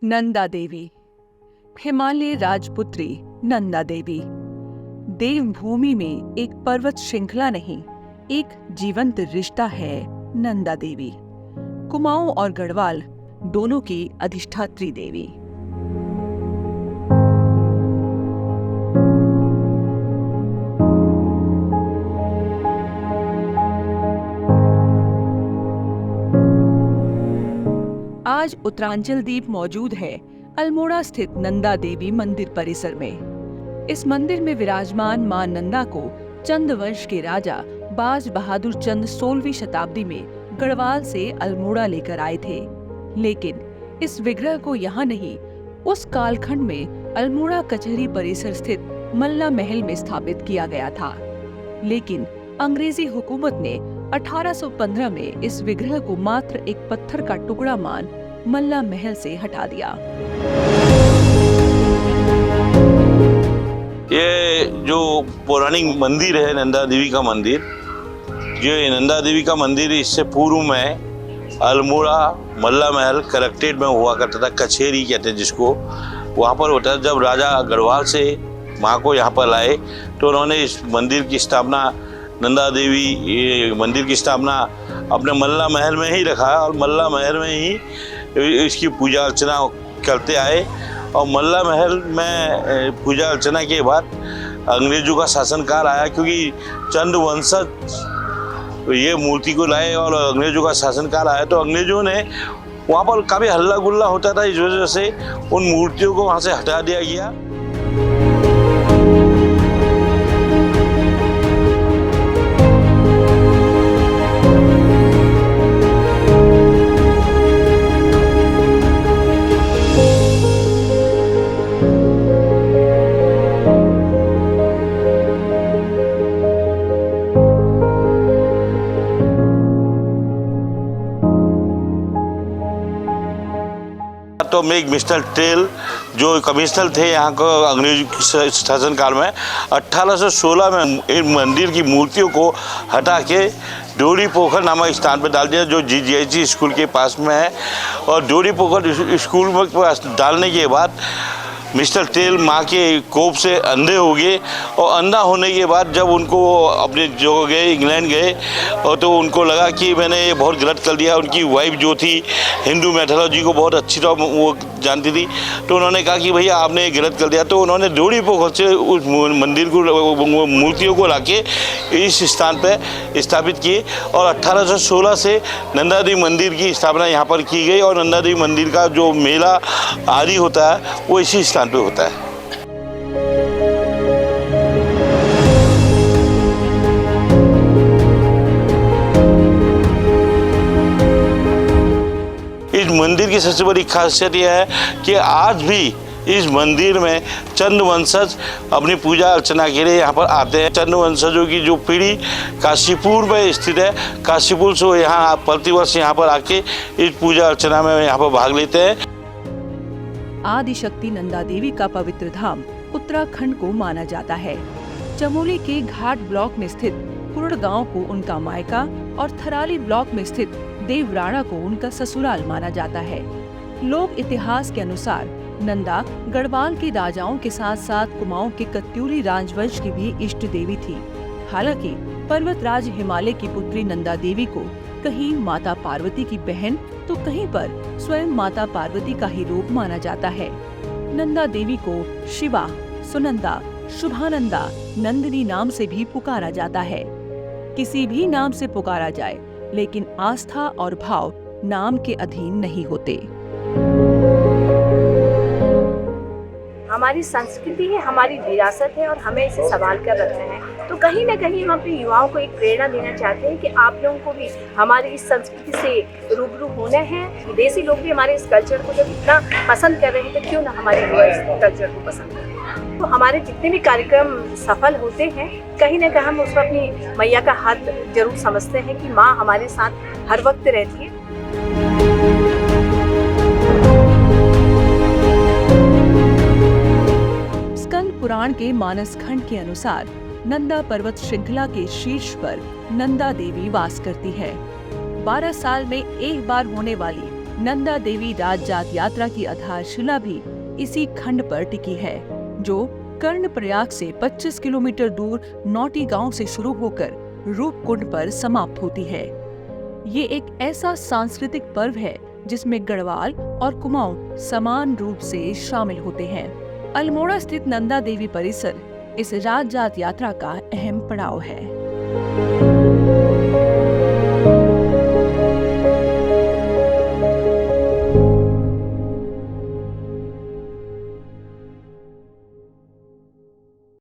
नंदा देवी, हिमालय राजपुत्री नंदा देवी, देवभूमि में एक पर्वत श्रृंखला नहीं, एक जीवंत रिश्ता है नंदा देवी। कुमाऊं और गढ़वाल दोनों की अधिष्ठात्री देवी। आज उत्तरांचल द्वीप मौजूद है अल्मोड़ा स्थित नंदा देवी मंदिर परिसर में। इस मंदिर में विराजमान मां नंदा को चंद वंश के राजा बाज बहादुर चंद 16वीं शताब्दी में गढ़वाल से अल्मोड़ा लेकर आए थे। लेकिन इस विग्रह को यहाँ नहीं, उस कालखंड में अल्मोड़ा कचहरी परिसर स्थित मल्ला महल में स्थापित किया गया था। लेकिन अंग्रेजी हुकूमत ने 1815 में इस विग्रह को मात्र एक पत्थर का टुकड़ा मान मल्ला महल से हटा दिया। ये जो पौराणिक मंदिर है नंदा देवी का मंदिर, जो नंदा देवी का मंदिर इससे पूर्व में अल्मोड़ा मल्ला महल कलेक्ट्रेट में हुआ करता था, कचहरी कहते हैं जिसको, वहाँ पर होता था। जब राजा गढ़वाल से माँ को यहाँ पर लाए तो उन्होंने इस मंदिर की स्थापना, नंदा देवी ये मंदिर की स्थापना अपने मल्ला महल में ही रखा और मल्ला महल में ही इसकी पूजा अर्चना करते आए। और मल्ला महल में पूजा अर्चना के बाद अंग्रेजों का शासनकाल आया, क्योंकि चंद वंशज ये मूर्ति को लाए और अंग्रेजों का शासनकाल आया तो अंग्रेजों ने वहाँ पर काफ़ी हल्ला गुल्ला होता था, इस वजह से उन मूर्तियों को वहाँ से हटा दिया गया। तो मेक मिस्टर टेल जो कमिश्नर थे यहाँ को अंग्रेजी शासनकाल में 1816 में इन मंदिर की मूर्तियों को हटा के डोरी पोखर नामक स्थान पर डाल दिया, जो GGIC स्कूल के पास में है। और डोरी पोखर स्कूल में डालने के बाद मिस्टर टेल माँ के कोप से अंधे हो गए और अंधा होने के बाद जब उनको अपने जो गए इंग्लैंड गए और तो उनको लगा कि मैंने ये बहुत गलत कर दिया। उनकी वाइफ जो थी हिंदू मैथोलॉजी को बहुत अच्छी तरह वो जानती थी, तो उन्होंने कहा कि भैया आपने ये गलत कर दिया। तो उन्होंने डोरी पोखर से उस मंदिर को मूर्तियों को लाके इस स्थान पर स्थापित किए और 1816 से नंदा देवी मंदिर की स्थापना यहाँ पर की गई। और नंदा देवी मंदिर का जो मेला आदि होता है वो इसी स्थान पे होता है। इस मंदिर की सबसे बड़ी खासियत यह है कि आज भी इस मंदिर में चंद वंशज अपनी पूजा अर्चना के लिए यहाँ पर आते हैं। चंद वंशजों की जो पीढ़ी काशीपुर में स्थित है, काशीपुर से यहाँ प्रतिवर्ष यहाँ पर आके इस पूजा अर्चना में यहाँ पर भाग लेते हैं। आदिशक्ति नंदा देवी का पवित्र धाम उत्तराखंड को माना जाता है। चमोली के घाट ब्लॉक में स्थित कुरड़ गांव को उनका मायका और थराली ब्लॉक में स्थित देवराड़ा को उनका ससुराल माना जाता है। लोक इतिहास के अनुसार नंदा गढ़वाल के राजाओं के साथ साथ कुमाऊं के कत्यूरी राजवंश की भी इष्ट देवी थी। हालांकि पर्वतराज हिमालय की पुत्री नंदा देवी को कहीं माता पार्वती की बहन तो कहीं पर स्वयं माता पार्वती का ही रूप माना जाता है। नंदा देवी को शिवा, सुनंदा, शुभानंदा, नंदिनी नाम से भी पुकारा जाता है। किसी भी नाम से पुकारा जाए, लेकिन आस्था और भाव नाम के अधीन नहीं होते। हमारी संस्कृति है, हमारी विरासत है और हमें इसे संभाल कर रखना है। तो कहीं ना कहीं हम अपने युवाओं को एक प्रेरणा देना चाहते हैं कि आप लोगों को भी हमारी इस संस्कृति से रूबरू होना है। विदेशी लोग भी हमारे इस कल्चर को जब इतना पसंद कर रहे हैं तो क्यों ना हमारे युवा इस कल्चर को पसंद करें। तो हमारे जितने भी कार्यक्रम सफल होते हैं, कहीं ना कहीं हम उसमें अपनी मैया का हाथ जरूर समझते हैं कि माँ हमारे साथ हर वक्त रहती है। स्कंद पुराण के मानस खंड के अनुसार नंदा पर्वत श्रृंखला के शीर्ष पर नंदा देवी वास करती है। 12 साल में एक बार होने वाली नंदा देवी राजजात यात्रा की आधारशिला भी इसी खंड पर टिकी है, जो कर्णप्रयाग से 25 किलोमीटर दूर नौटी गांव से शुरू होकर रूपकुंड पर समाप्त होती है। ये एक ऐसा सांस्कृतिक पर्व है जिसमें गढ़वाल और कुमाऊं समान रूप से शामिल होते हैं। अल्मोड़ा स्थित नंदा देवी परिसर इस राजजात यात्रा का अहम पड़ाव है।